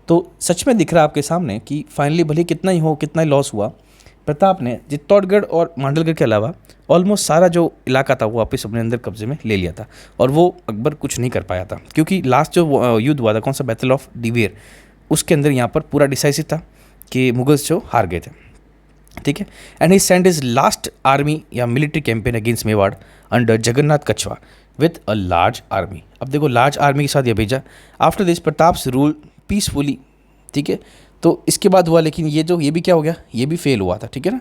तो सच में दिख रहा है आपके सामने कि फाइनली भले कितना ही लॉस हुआ, प्रताप ने चित्तौड़गढ़ और मांडलगढ़ के अलावा ऑलमोस्ट सारा जो इलाका था वो वापस अपने अंदर कब्जे में ले लिया था। और वो अकबर कुछ नहीं कर पाया था, क्योंकि लास्ट जो युद्ध हुआ था, कौन सा, बैटल ऑफ दिवेर, उसके अंदर यहाँ पर पूरा डिसाइसिव था कि मुगल्स जो हार गए थे, ठीक है। And he send his last army या military campaign against Mewar under Jagannath Kachhwa with a large army. अब देखो लार्ज आर्मी के साथ ये भेजा। After this Pratap's rule peacefully, ठीक है। तो इसके बाद हुआ, लेकिन ये भी क्या हो गया, ये भी फेल हुआ था, ठीक है ना।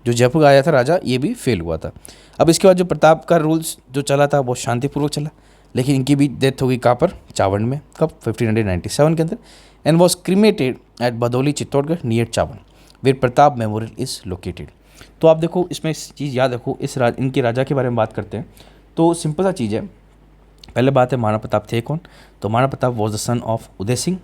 जो जयपुर आया था राजा, ये भी फेल हुआ था। अब इसके बाद जो प्रताप का रूल्स जो चला था वो शांतिपूर्वक चला, लेकिन इनकी भी डेथ हो गई कहाँ पर, चावंड में, कब, 1597 के अंदर। And was cremated at Badoli Chittorgarh near Chavand where Pratap memorial is located. तो आप देखो इसमें इस चीज़ याद रखो, इनके राजा के बारे में बात करते हैं तो सिंपल सा चीज़ है। पहले बात है महाराणा प्रताप थे कौन, तो Maharana Pratap was the son of उदय सिंह,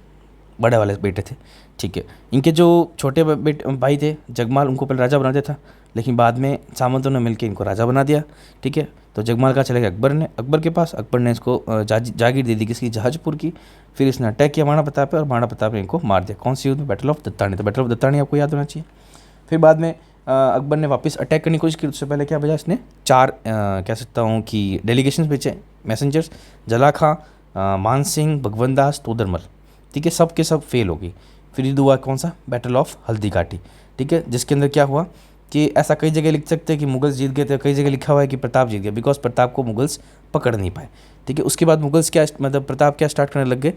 बड़े वाले बेटे थे, ठीक है। इनके जो छोटे भाई थे जगमाल, उनको पहले राजा बना दिया था, लेकिन बाद में सामंतों ने मिलकर इनको राजा बना दिया, ठीक है। तो जगमाल का चले गया अकबर के पास। अकबर ने इसको जागीर दे दी किसकी, जहाजपुर की। फिर इसने अटैक किया महाराणा प्रताप पे और महाराणा प्रताप ने इनको मार दिया। कौन सी युद्ध में, बैटल ऑफ दत्तानी। तो बैटल ऑफ दत्तानी आपको याद होना चाहिए। फिर बाद में अकबर ने वापस अटैक करने की कोशिश की। उससे पहले क्या भेजा इसने, 4 कह सकता हूँ कि डेलीगेशंस भेजे, मैसेंजर्स, जला खां, मान सिंह, भगवंत दास, तोदरमल, ठीक है। सब के सब फेल हो गई। फिर युद्ध हुआ कौन सा, बैटल ऑफ हल्दी घाटी, ठीक है। जिसके अंदर क्या हुआ कि ऐसा कई जगह लिख सकते हैं कि मुगल्स जीत गए थे, कई जगह लिखा हुआ है कि प्रताप जीत गया, बिकॉज प्रताप को मुगल्स पकड़ नहीं पाए, ठीक है। उसके बाद मुगल्स क्या, मतलब प्रताप क्या स्टार्ट करने लग गए,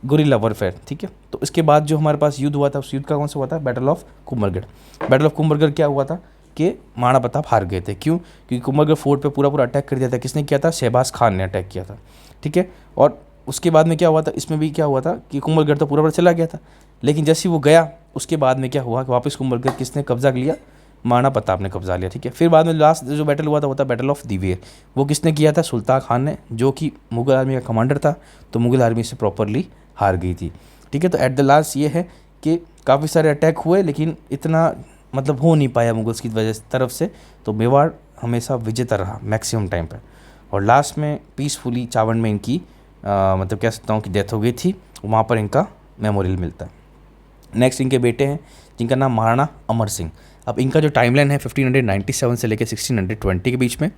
गुरिल्ला वॉरफेयर, ठीक है। तो इसके बाद जो हमारे पास युद्ध हुआ था, उस युद्ध का कौन सा हुआ था, battle of Kumbhalgarh. Battle of Kumbhalgarh क्या हुआ था कि महाराणा प्रताप हार गए थे। क्यों? क्योंकि कुंभलगढ़ फोर्ट पे पूरा अटैक कर दिया था। किसने किया था, शहबाज खान ने अटैक किया था, ठीक है। और उसके बाद में क्या हुआ था, इसमें भी क्या हुआ था कि कुंभलगढ़ तो पूरा चला गया था, लेकिन जैसे वो गया उसके बाद में क्या हुआ कि वापस कुंभलगढ़ किसने कब्जा कर लिया, महाराणा प्रताप ने कब्जा लिया, ठीक है। फिर बाद में लास्ट जो बैटल हुआ था वो था बैटल ऑफ दिवेर। वो किसने किया था, सुल्तान खान ने, जो कि मुगल आर्मी का कमांडर था। तो मुगल आर्मी से प्रॉपरली हार गई थी, ठीक है। तो एट द लास्ट ये है कि काफ़ी सारे अटैक हुए, लेकिन इतना मतलब हो नहीं पाया मुगल्स की वजह तरफ से। तो मेवाड़ हमेशा विजेता रहा मैक्सिमम टाइम पर, और लास्ट में पीसफुली चावंड में इनकी मतलब कह सकता हूँ कि डेथ हो गई थी। वहाँ पर इनका मेमोरियल मिलता है। नेक्स्ट इनके बेटे हैं जिनका नाम महाराणा अमर सिंह। अब इनका जो टाइमलाइन है 1597 से लेकर 1620 के बीच में।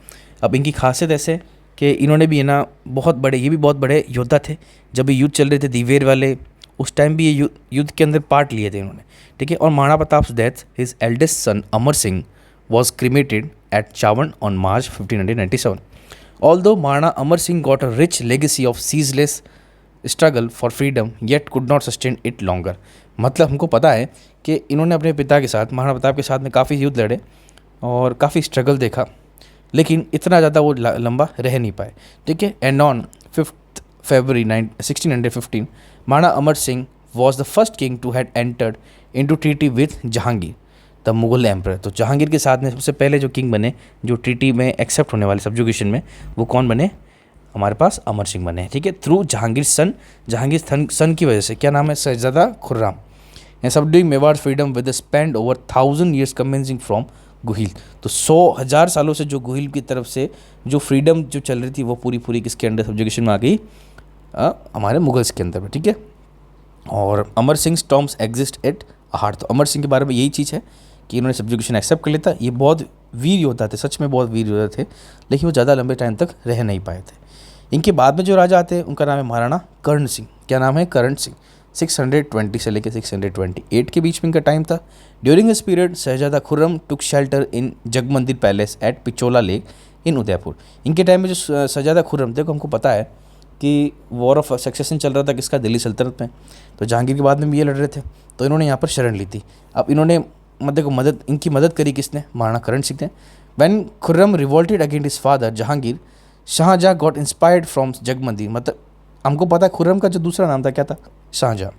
अब इनकी खासियत ऐसे कि इन्होंने भी है ना ये भी बहुत बड़े योद्धा थे। जब भी युद्ध चल रहे थे दीवेर वाले, उस टाइम भी ये युद्ध के अंदर पार्ट लिए थे इन्होंने, ठीक है। और Maharana Pratap's death, his eldest son Amar Singh was cremated at Chavan on March 1597. Although Maharana Amar Singh got a rich legacy of ceaseless struggle for freedom, yet could not sustain it longer. मतलब हमको पता है कि इन्होंने अपने पिता के साथ, महाराणा प्रताप के साथ में काफ़ी युद्ध लड़े और काफ़ी स्ट्रगल देखा, लेकिन इतना ज़्यादा वो लंबा रह नहीं पाए, ठीक है। And on 5th February 1615, Maharana Amar Singh was the first king to had entered into treaty with Jahangir the Mughal emperor. तो जहांगीर के साथ में सबसे पहले जो किंग बने जो ट्रीटी में एक्सेप्ट होने वाले सब्जुगेशन में, वो कौन बने? हमारे पास अमर सिंह बने, ठीक है। थ्रू जहांगीर सन की वजह से, क्या नाम है? Shahzada Khurram. And subduing Mewar freedom with spend over 1000 years commencing from Guhil. तो 100,000 सालों से जो गुहिल की तरफ से जो फ्रीडम जो चल रही थी वो पूरी किसके अंडर सब्जुगेशन में आ गई? हमारे मुगल्स के अंदर में, ठीक है। और Amar Singh terms exist at heart. तो अमर सिंह के बारे में यही चीज़ है कि इन्होंने सब्जुगेशन एक्सेप्ट कर लिया था। ये बहुत वीर योद्धा थे, सच में बहुत वीर योद्धा थे, लेकिन वो ज़्यादा लंबे टाइम तक रह नहीं पाए थे। इनके बाद में जो राजा आते हैं उनका नाम है महाराणा कर्ण सिंह। क्या नाम है? कर्ण सिंह। 620 से लेकर 628 के बीच में इनका टाइम था। During this period Shahzada Khurram took shelter in Jagmandir palace at Pichola lake in Udaipur. इनके टाइम में जो शहजादा खुर्रम, देखो हमको पता है कि वॉर ऑफ सक्सेशन चल रहा था किसका? दिल्ली सल्तनत में। तो जहांगीर के बाद में भी ये लड़ रहे थे, तो इन्होंने यहाँ पर शरण ली थी। अब इन्होंने इनकी मदद करी किसने? महाराणा कर्ण सिंह ने। When Khurram revolted against his father Jahangir, Shahjahan got inspired from Jagmandir. मतलब हमको पता है खुर्रम का जो दूसरा नाम था क्या था? शाहजहाँ।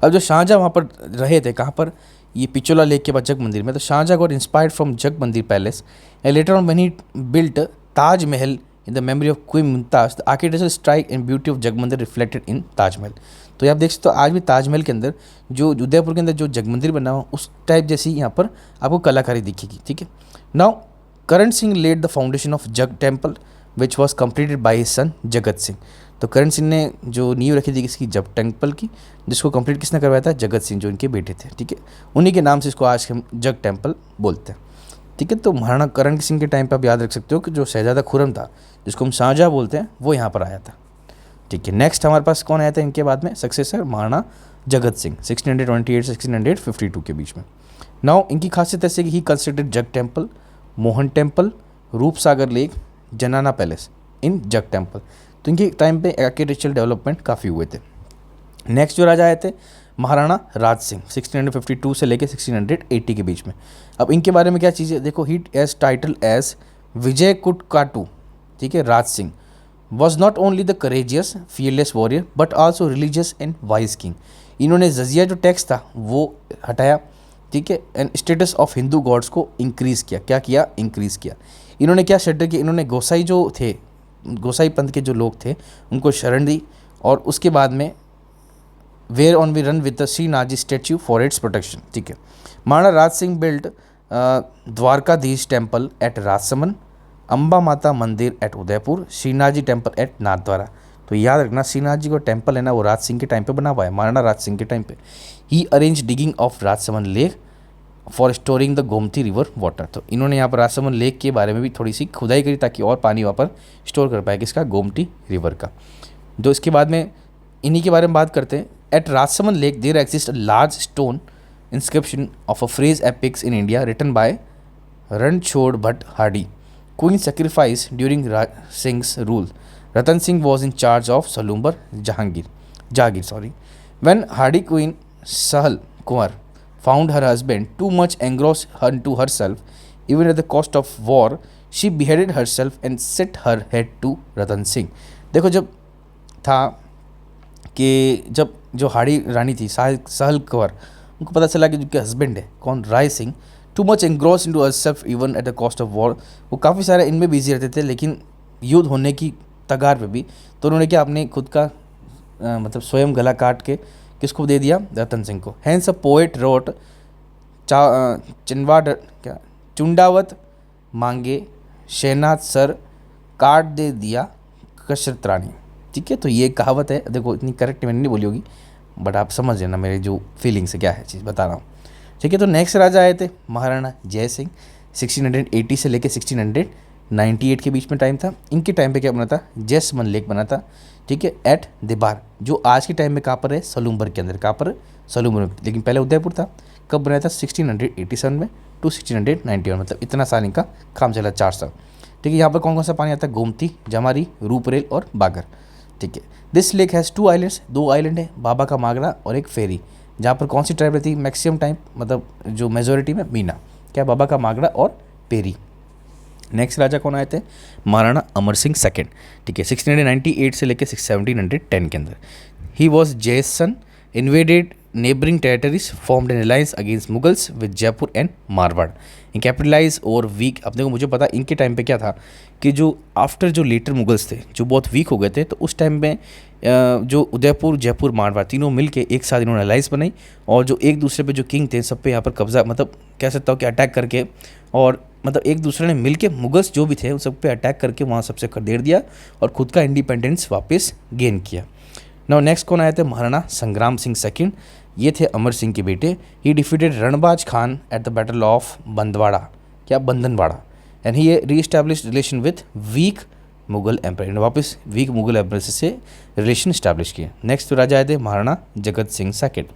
अब जो शाहजहाँ वहाँ पर रहे थे, कहाँ पर? ये पिचोला लेक के बाद जगमंदिर में। तो Shah Jahan got inspired from Jagmandir palace and later on when he built Taj Mahal in the memory of queen Mumtaz, the architectural style and beauty of Jagmandir reflected in Taj Mahal. तो आप देख सकते हो आज भी ताजमहल के अंदर जो उदयपुर के अंदर जो जगमंदिर बना हुआ उस टाइप जैसी यहाँ पर आपको कलाकारी दिखेगी, ठीक है। Now Karan Singh laid the foundation of Jag temple which was completed by his son Jagat Singh. तो करण सिंह ने जो नींव रखी थी किसकी? जग टेम्पल की, जिसको कंप्लीट किसने करवाया था? जगत सिंह, जो इनके बेटे थे, ठीक है। उन्हीं के नाम से इसको आज हम जग टेम्पल बोलते हैं, ठीक है। तो महाराणा करण सिंह के टाइम पर आप याद रख सकते हो कि जो शहजादा खुर्रम था, जिसको हम शाहजहाँ बोलते हैं, वो यहाँ पर आया था, ठीक है। नेक्स्ट हमारे पास कौन आया था इनके बाद में सक्सेसर? महाराणा जगत सिंह 1628 से 1652 के बीच में। नाउ इनकी खासियत ऐसे कि ही कंस्ट्रक्टेड जग temple, Mohan temple, Roopsagar lake, जनाना पैलेस इन जग टेम्पल। तो इनके टाइम पे आर्किटेक्चरल डेवलपमेंट काफ़ी हुए थे। नेक्स्ट जो राजा आए थे महाराणा राज सिंह 1652 से लेकर 1680 के बीच में। अब इनके बारे में क्या चीज़ है? देखो, hit as title as Vijay Katakatu, ठीक है। Raj Singh was not only the courageous fearless warrior but also religious and wise king. इन्होंने जजिया जो टैक्स था वो हटाया, ठीक है। And status of Hindu gods को इंक्रीज़ किया। क्या किया? इंक्रीज़ किया। इन्होंने क्या शेटर किया? इन्होंने गोसाई जो थे, गोसाई पंथ के जो लोग थे, उनको शरण दी। और उसके बाद में where on we run with the Shrinath statue for its protection, ठीक है। Maharana Raj Singh built Dwarkadhish temple at Rajsamand, Amba Mata Mandir at Udaipur, Shrinath ji temple at Nathdwara. तो याद रखना, श्रीनाथ जी का टेम्पल है ना, वो राज सिंह के टाइम पे बना हुआ है, महाराणा राज सिंह के टाइम पे। He arrange digging of Rajsamand lake for storing the Gomti river water. तो इन्होंने यहाँ पर राजसमंद लेक के बारे में भी थोड़ी सी खुदाई करी ताकि और पानी वहाँ पर स्टोर कर पाए, किसका? गोमती रिवर का। जो इसके बाद में इन्हीं के बारे में बात करते हैं। At Rajsamand lake there exist a large stone inscription of a phrase epics in India written by Ranchhod Bhatt hardy, queen sacrifice during Raj Singh's rule. Ratan Singh was in charge of Salumbar Jahangir. When Hardy Queen Sahal Kumar found her husband too much engrossed into herself, even at the cost of war, she beheaded herself and set her head to Ratan Singh. देखो, जब था कि जब जो हाड़ी रानी थी सहल कंवर, उनको पता चला कि जो हस्बैंड है कौन? Rai Singh, too much engross into herself even at the cost of war. वो काफ़ी सारे इनमें बिजी रहते थे, लेकिन युद्ध होने की तगार पे भी, तो उन्होंने क्या अपने खुद का मतलब स्वयं गला काट के किसको दे दिया? रतन सिंह को। Hence a poet wrote Chundawat मांगे शहनाज सर काट दे दिया कशरत रानी, ठीक है। तो ये कहावत है, देखो इतनी करेक्ट मैंने नहीं बोली होगी, बट आप समझ लेना मेरी जो फीलिंग से क्या है चीज़ बता रहा हूँ। ठीक है, तो नेक्स्ट राजा आए थे महाराणा जय सिंह। 1680 से लेके 1698 के बीच में टाइम था। इनके टाइम पे क्या बना था, जैसमन लेक बना था। ठीक है, एट दिबार, जो आज के टाइम में कहाँ पर है, सलूमबर के अंदर। कहाँ पर, सलूमबर में, लेकिन पहले उदयपुर था। कब बनाया था, 1687 में टू 1691, मतलब इतना साल इनका काम चला, 4 साल। ठीक है, यहाँ पर कौन कौन सा पानी आता है, गोमती, जमारी, रूपरेल और बागर। ठीक है, this lake has 2 islands, 2 island है, बाबा का मागरा और एक फेरी, जहाँ पर कौन सी ट्राइब रहती है मैक्सिमम टाइम, मतलब जो मेजोरिटी में, मीना। क्या, बाबा का मागरा और पेरी। नेक्स्ट राजा कौन आए थे, महाराणा अमर सिंह सेकंड। ठीक है, 1698 से लेकर 1710 के अंदर। ही वॉज जयस son, invaded neighbouring territories, formed an alliance against Mughals with Jaipur and Marwar, in capitalise और वीक। अब देखो, मुझे पता इनके टाइम पे क्या था कि जो आफ्टर जो लेटर मुगल्स थे जो बहुत वीक हो गए थे, तो उस टाइम में जो उदयपुर, जयपुर, मारवाड़ तीनों मिल के एक साथ इन्होंने अलायंस बनाई, और जो एक दूसरे पे जो किंग थे सब पे यहाँ पर कब्जा, मतलब कह सकता हूँ कि अटैक करके, और मतलब एक दूसरे ने मिल के मुगल्स जो भी थे उन सब पे अटैक करके वहाँ सबसे खदेड़ दिया और खुद का इंडिपेंडेंस वापस गेन किया। नाउ नेक्स्ट कौन आए थे, महाराणा संग्राम सिंह सेकंड। ये थे अमर सिंह के बेटे। He defeated Ranbaz Khan at the battle of Bandwara, क्या, Bandhanwara, and he reestablish relation with weak Mughal empire, वापस वीक मुगल एम्पायर से रिलेशन इस्टेब्लिश किए। नेक्स्ट तो राजा आए थे महाराणा जगत सिंह सेकंड,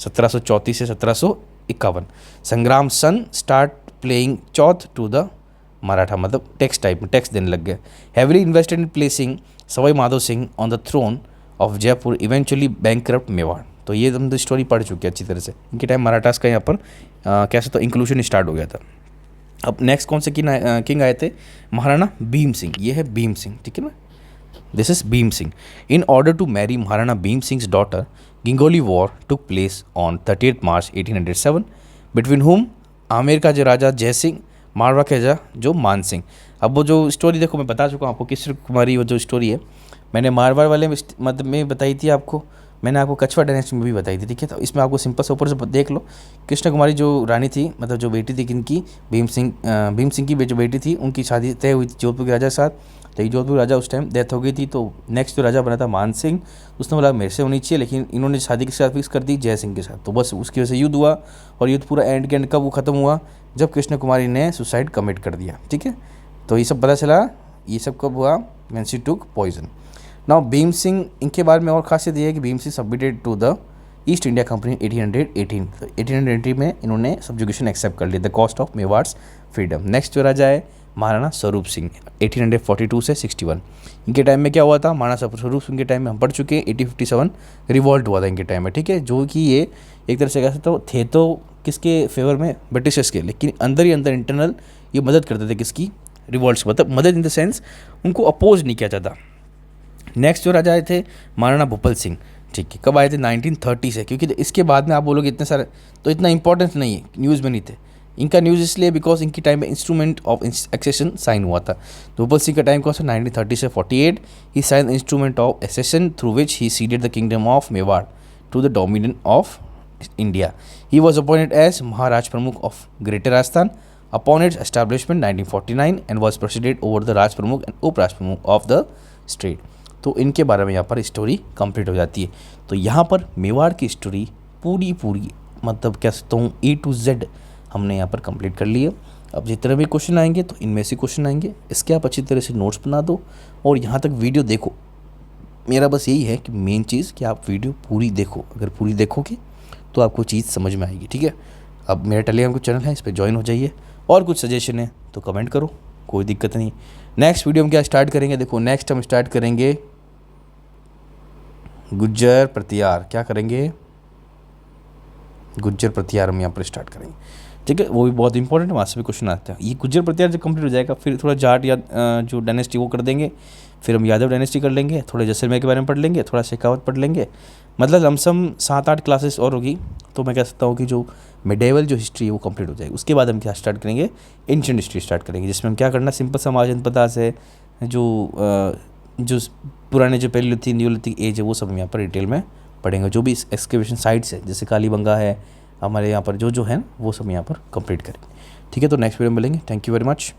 1734 से 1751। संग्राम सन start playing chauth to the Maratha, मतलब टैक्स टाइप में टैक्स देने लग गए। Heavily invested in placing Sawai Madho Singh on the throne of Jaipur, eventually bankrupt Mewar. तो ये हम तो स्टोरी पढ़ चुके हैं अच्छी तरह से। इनके टाइम मराठास का यहाँ पर कैसे तो इंक्लूजन स्टार्ट हो गया था। अब नेक्स्ट कौन से किंग आए थे, महाराणा भीम सिंह। ये है भीम सिंह, ठीक है ना, this is Bhim Singh. In order to marry Maharana Bhim Singh daughter, Gingoli war took place on 30 March 1807 between whom, Amer का जो राजा जय सिंह, मारवा का राजा जो मान सिंह। अब वो जो स्टोरी देखो मैं बता चुका हूँ आपको, कृष्ण कुमारी वो जो स्टोरी है मैंने मारवाड़ वाले में बताई थी आपको, मैंने आपको कछवा डायनेस्टी में भी बताई थी। ठीक है, तो इसमें आपको सिंपल से ऊपर से देख लो। कृष्ण कुमारी जो रानी थी, मतलब जो बेटी थी किनकी, भीम सिंह की जो बेटी थी, उनकी शादी तय हुई थी जोधपुर के राजा के साथ। लेकिन जोधपुर राजा उस टाइम डेथ हो गई थी, तो नेक्स्ट जो राजा बना था मान सिंह, उसने बोला मेरे से होनी चाहिए, लेकिन इन्होंने शादी के साथ फिक्स कर दी जय सिंह के साथ। तो बस उसकी वजह से युद्ध हुआ, और युद्ध पूरा एंड के एंड कब वो खत्म हुआ, जब कृष्ण कुमारी ने सुसाइड कमिट कर दिया। ठीक है, तो ये सब पता चला, ये सब कब हुआ, when she took poison. Now Bhim Singh, इनके बारे में और खासियत ये है कि Bhim Singh submitted to the East India Company 1818। तो 1880 में इन्होंने सब्जुगेशन एक्सेप्ट कर लिया, the cost of Mewar's freedom. Next जो राजा है महाराणा स्वरूप सिंह, 1842 से 61। इनके टाइम में क्या हुआ था, महाराणा स्वरूप सिंह के टाइम में हम पढ़ चुके हैं, 1857 रिवॉल्ट हुआ था इनके टाइम में। ठीक है, जो कि ये एक तरह से कह सकते हो थे तो किसके फेवर में, ब्रिटिशर्स के, लेकिन अंदर ही अंदर इंटरनल ये मदद करते थे किसकी, रिवॉल्ट्स, मतलब मदद इन द सेंस उनको अपोज नहीं किया जाता। नेक्स्ट जो राजा आए थे महाराणा भूपल सिंह। ठीक है, कब आए थे, 1930 से, क्योंकि इसके बाद में आप बोलोगे इतने सारे, तो इतना इंपॉर्टेंस नहीं है, न्यूज़ में नहीं थे। इनका न्यूज़ इसलिए बिकॉज इनकी टाइम में इंस्ट्रूमेंट ऑफ एक्सेशन साइन हुआ था। भूपल सिंह का टाइम कौन सा, 1930 से 48। He sign instrument of accession through which he ceded the kingdom of Mewar to the dominion of India. He was appointed as Maharaj Pramukh of Greater Rajasthan upon its establishment 1949 and was president over the Raj Pramukh and उप राज प्रमुख of the state. तो इनके बारे में यहाँ पर story complete हो जाती है। तो यहाँ पर मेवाड़ की स्टोरी पूरी मतलब कह सकता हूँ A to Z हमने यहाँ पर कंप्लीट कर ली है। अब जितने भी क्वेश्चन आएंगे तो इनमें से क्वेश्चन आएंगे, इसके आप अच्छी तरह से नोट्स बना दो और यहाँ तक वीडियो देखो। मेरा बस यही है कि मेन चीज़ कि आप वीडियो पूरी देखो, अगर पूरी देखोगे तो आपको चीज़ समझ में आएगी। ठीक है, अब मेरा टेलीग्राम का चैनल है, इस पर ज्वाइन हो जाइए, और कुछ सजेशन है तो कमेंट करो, कोई दिक्कत नहीं। नेक्स्ट वीडियो हम क्या स्टार्ट करेंगे, देखो नेक्स्ट हम स्टार्ट करेंगे गुज्जर प्रतिहार। क्या करेंगे, गुज्जर प्रतिहार हम यहाँ पर स्टार्ट करेंगे। ठीक है, वो भी बहुत इंपॉर्टेंट है, वहाँ से भी क्वेश्चन आते हैं। ये गुज्जर प्रतिहार जब कंप्लीट हो जाएगा फिर थोड़ा जाट या जो डायनेस्टी वो कर देंगे, फिर हम यादव डायनेस्टी कर लेंगे, थोड़े जैसलमेर के बारे में पढ़ लेंगे, थोड़ा शेखावत पढ़ लेंगे, मतलब लमसम 7-8 क्लासेस और होगी। तो मैं कह सकता हूँ कि जो मिडेवल जो हिस्ट्री है वो कंप्लीट हो जाएगी। उसके बाद हम क्या स्टार्ट करेंगे, एंशिएंट हिस्ट्री स्टार्ट करेंगे, जिसमें हम क्या करना, सिंपल समाज जनपदा से जो पुराने जो पैलियोलिथिक न्यूलिथिक एज है वो सब हम यहाँ पर डिटेल में पढ़ेंगे। जो भी एक्सकेवेशन साइट्स है जैसे कालीबंगा है हमारे यहाँ पर जो है वो सब यहाँ पर कंप्लीट करेंगे। ठीक है, तो नेक्स्ट वीडियो में मिलेंगे। Thank you very much.